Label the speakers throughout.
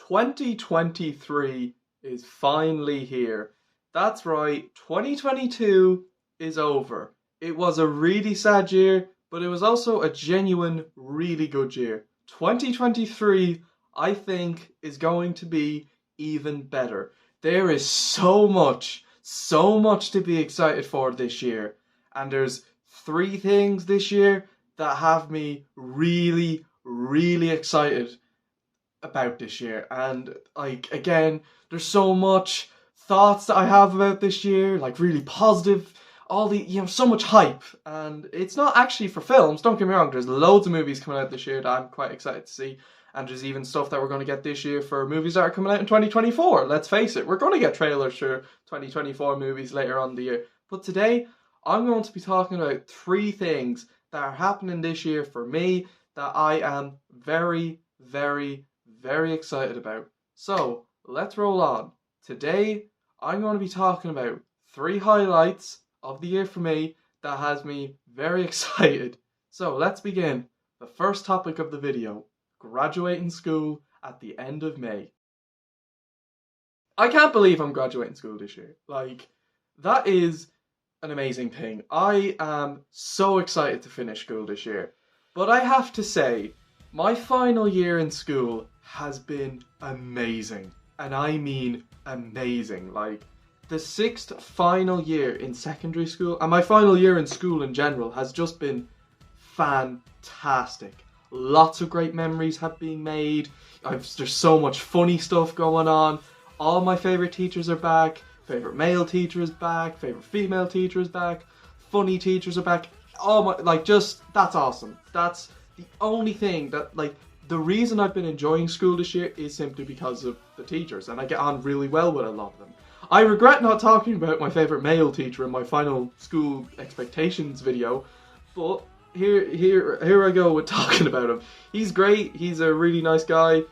Speaker 1: 2023 is finally here. That's right, 2022 is over. It was a really sad year, but it was also a genuine, really good year. 2023, I think, is going to be even better. There is so much to be excited for this year. And there's three things this year that have me really, really excited about this year. And like again, there's so much thoughts that I have about this year, like really positive, all the so much hype. And it's not actually for films, don't get me wrong, there's loads of movies coming out this year that I'm quite excited to see. And there's even stuff that we're going to get this year for movies that are coming out in 2024. Let's face it, we're going to get trailers for 2024 movies later on in the year. But today, I'm going to be talking about three things that are happening this year for me that I am very, very, very excited about. So, let's roll on. Today, I'm going to be talking about three highlights of the year for me that has me very excited. So, let's begin. The first topic of the video: graduating school at the end of May. I can't believe I'm graduating school this year. Like, that is an amazing thing. I am so excited to finish school this year. But I have to say, my final year in school has been amazing. And I mean amazing. Like, the sixth final year in secondary school, and my final year in school in general, has just been fantastic. Lots of great memories have been made. There's so much funny stuff going on. All my favourite teachers are back. Favourite male teacher is back. Favourite female teacher is back. Funny teachers are back. That's awesome. That's the only thing that, the reason I've been enjoying school this year is simply because of the teachers, and I get on really well with a lot of them. I regret not talking about my favourite male teacher in my final school expectations video, but here I go with talking about him. He's great. He's a really nice guy.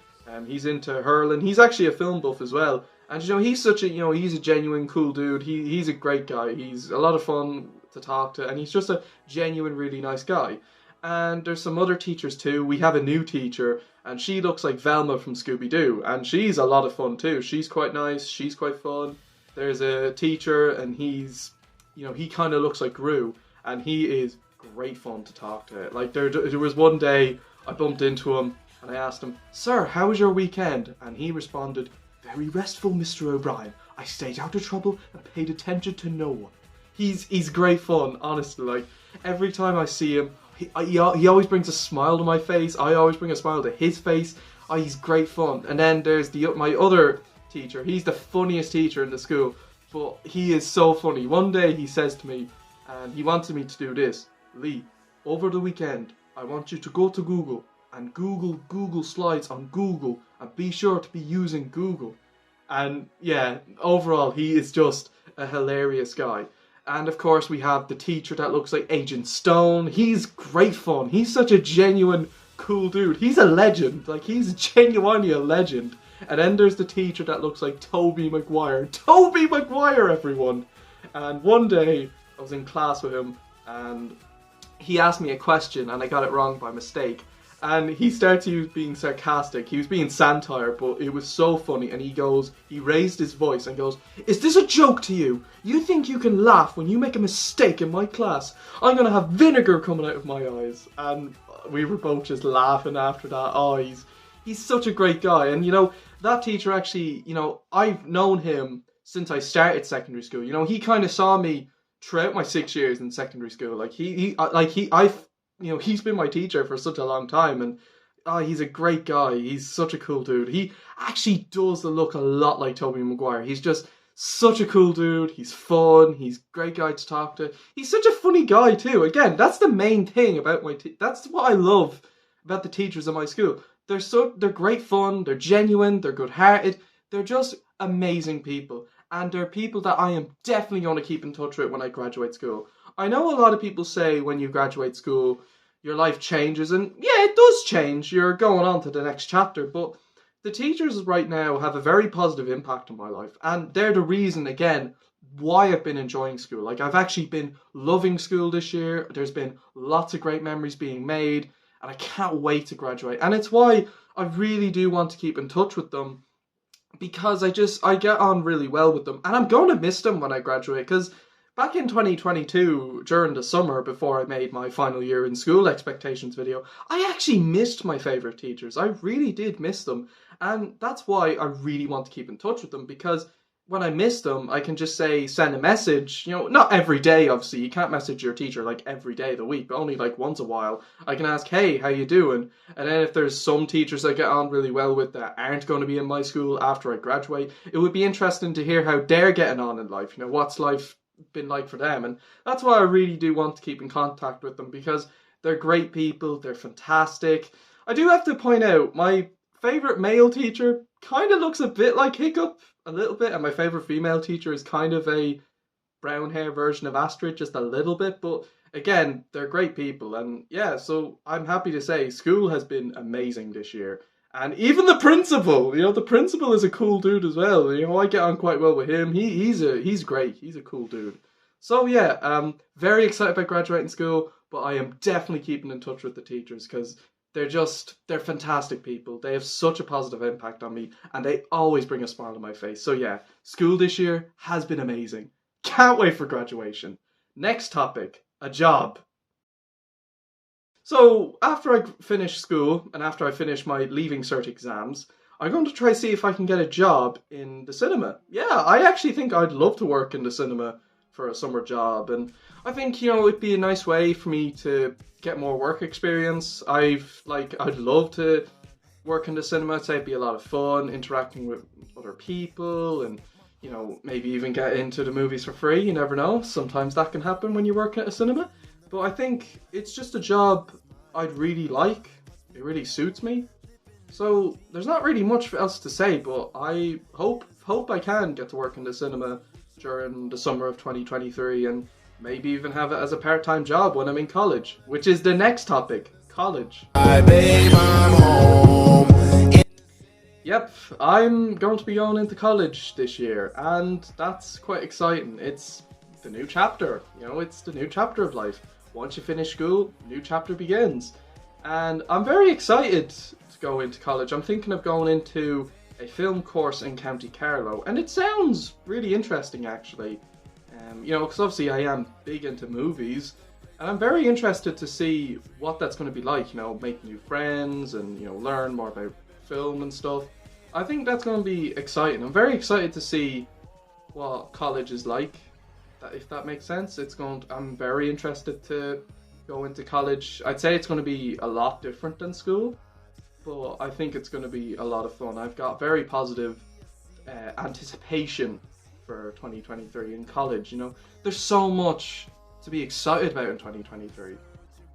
Speaker 1: He's into hurling. He's actually a film buff as well. And he's such a he's a genuine cool dude. He's a great guy. He's a lot of fun to talk to, and he's just a genuine really nice guy. And there's some other teachers too. We have a new teacher, and she looks like Velma from Scooby-Doo, and she's a lot of fun too. She's quite nice. She's quite fun. There's a teacher, and he's he kind of looks like Gru, and he is great fun to talk to. Like there was one day I bumped into him and I asked him, "Sir, how was your weekend?" And he responded, "Very restful, Mr. O'Brien. I stayed out of trouble and paid attention to no one." He's great fun, honestly. Like every time I see him, he always brings a smile to my face. I always bring a smile to his face. Oh, he's great fun. And then there's my other teacher. He's the funniest teacher in the school, but he is so funny. One day he says to me, and he wanted me to do this: "Lee, over the weekend, I want you to go to Google and Google Slides on Google, and be sure to be using Google." And yeah, overall, he is just a hilarious guy. And of course, we have the teacher that looks like Agent Stone. He's great fun. He's such a genuine, cool dude. He's a legend. Like, he's genuinely a legend. And then there's the teacher that looks like Tobey Maguire. Tobey Maguire, everyone! And one day, I was in class with him, and he asked me a question, and I got it wrong by mistake. And he started being sarcastic. He was being satire, but it was so funny. And he raised his voice and goes, "Is this a joke to you? You think you can laugh when you make a mistake in my class? I'm going to have vinegar coming out of my eyes." And we were both just laughing after that. Oh, he's such a great guy. And that teacher actually, I've known him since I started secondary school. He kind of saw me throughout my 6 years in secondary school. He's been my teacher for such a long time, and he's a great guy. He's such a cool dude. He actually does look a lot like Tobey Maguire. He's just such a cool dude. He's fun. He's a great guy to talk to. He's such a funny guy too. Again, that's the main thing about that's what I love about the teachers in my school. They're great fun. They're genuine. They're good-hearted. They're just amazing people. And they're people that I am definitely going to keep in touch with when I graduate school. I know a lot of people say when you graduate school, your life changes, and yeah, it does change. You're going on to the next chapter, but the teachers right now have a very positive impact on my life, and they're the reason, again, why I've been enjoying school. Like, I've actually been loving school this year. There's been lots of great memories being made, and I can't wait to graduate. And it's why I really do want to keep in touch with them because I get on really well with them, and I'm going to miss them when I graduate. Because back in 2022, during the summer before I made my final year in school expectations video, I actually missed my favorite teachers. I really did miss them, and that's why I really want to keep in touch with them, because when I miss them, I can just say, send a message, not every day, obviously. You can't message your teacher like every day of the week, but only like once a while. I can ask, hey, how you doing? And then if there's some teachers I get on really well with that aren't going to be in my school after I graduate, it would be interesting to hear how they're getting on in life. What's life been like for them? And that's why I really do want to keep in contact with them, because they're great people, they're fantastic. I do have to point out, my favorite male teacher kind of looks a bit like Hiccup, a little bit, and my favorite female teacher is kind of a brown hair version of Astrid, just a little bit. But again, they're great people, and yeah, so I'm happy to say school has been amazing this year. And even the principal, the principal is a cool dude as well. I get on quite well with him. He's great. He's a cool dude. So yeah, very excited about graduating school, but I am definitely keeping in touch with the teachers, because they're fantastic people. They have such a positive impact on me, and they always bring a smile on my face. So yeah, school this year has been amazing. Can't wait for graduation. Next topic, a job. So after I finish school, and after I finish my Leaving Cert exams, I'm going to try to see if I can get a job in the cinema. Yeah, I actually think I'd love to work in the cinema for a summer job, and I think, it'd be a nice way for me to get more work experience. I'd love to work in the cinema. I'd say it'd be a lot of fun interacting with other people, and maybe even get into the movies for free. You never know, sometimes that can happen when you work at a cinema. But I think it's just a job I'd really like. It really suits me. So there's not really much else to say, but I hope I can get to work in the cinema during the summer of 2023, and maybe even have it as a part-time job when I'm in college, which is the next topic, college. Hi babe, I'm home. Yep, I'm going to be going into college this year, and that's quite exciting. It's the new chapter, it's the new chapter of life. Once you finish school, new chapter begins. And I'm very excited to go into college. I'm thinking of going into a film course in County Carlow, and it sounds really interesting actually. Because obviously I am big into movies, and I'm very interested to see what that's going to be like, make new friends and, learn more about film and stuff. I think that's going to be exciting. I'm very excited to see what college is like, if that makes sense. I'm very interested to go into college. I'd say it's going to be a lot different than school, but I think it's going to be a lot of fun. I've got very positive anticipation for 2023 in college. There's so much to be excited about in 2023.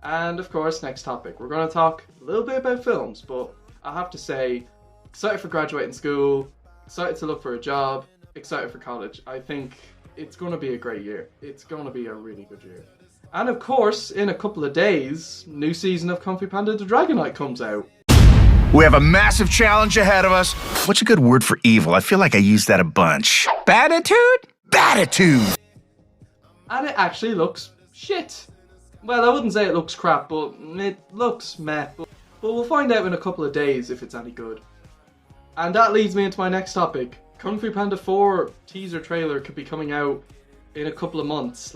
Speaker 1: And of course, next topic, we're going to talk a little bit about films, but I have to say, excited for graduating school, excited to look for a job, excited for college. I think it's going to be a great year. It's going to be a really good year. And of course, in a couple of days, new season of Kung Fu Panda the Dragon Knight comes out.
Speaker 2: We have a massive challenge ahead of us. What's a good word for evil? I feel like I use that a bunch. Baditude? Baditude!
Speaker 1: And it actually looks shit. Well, I wouldn't say it looks crap, but it looks meh. But we'll find out in a couple of days if it's any good. And that leads me into my next topic. Kung Fu Panda 4 teaser trailer could be coming out in a couple of months.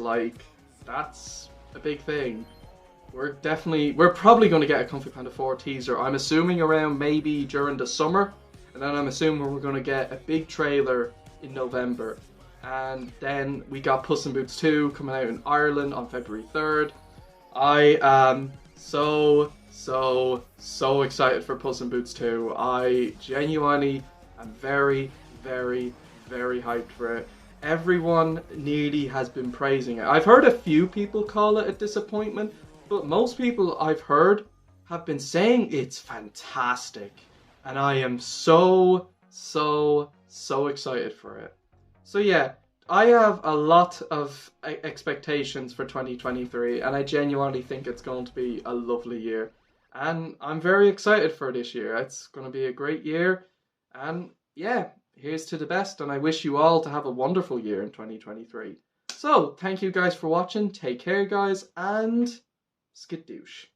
Speaker 1: That's a big thing. We're probably going to get a Kung Fu Panda 4 teaser. I'm assuming around maybe during the summer, and then I'm assuming we're going to get a big trailer in November. And then we got Puss in Boots 2 coming out in Ireland on February 3rd. I am so excited for Puss in Boots 2. I genuinely am very, very, very hyped for it. Everyone nearly has been praising it. I've heard a few people call it a disappointment, but most people I've heard have been saying it's fantastic. And I am so excited for it. So yeah, I have a lot of expectations for 2023, and I genuinely think it's going to be a lovely year. And I'm very excited for this year. It's going to be a great year. And yeah, here's to the best, and I wish you all to have a wonderful year in 2023. So, thank you guys for watching. Take care, guys, and skidoosh.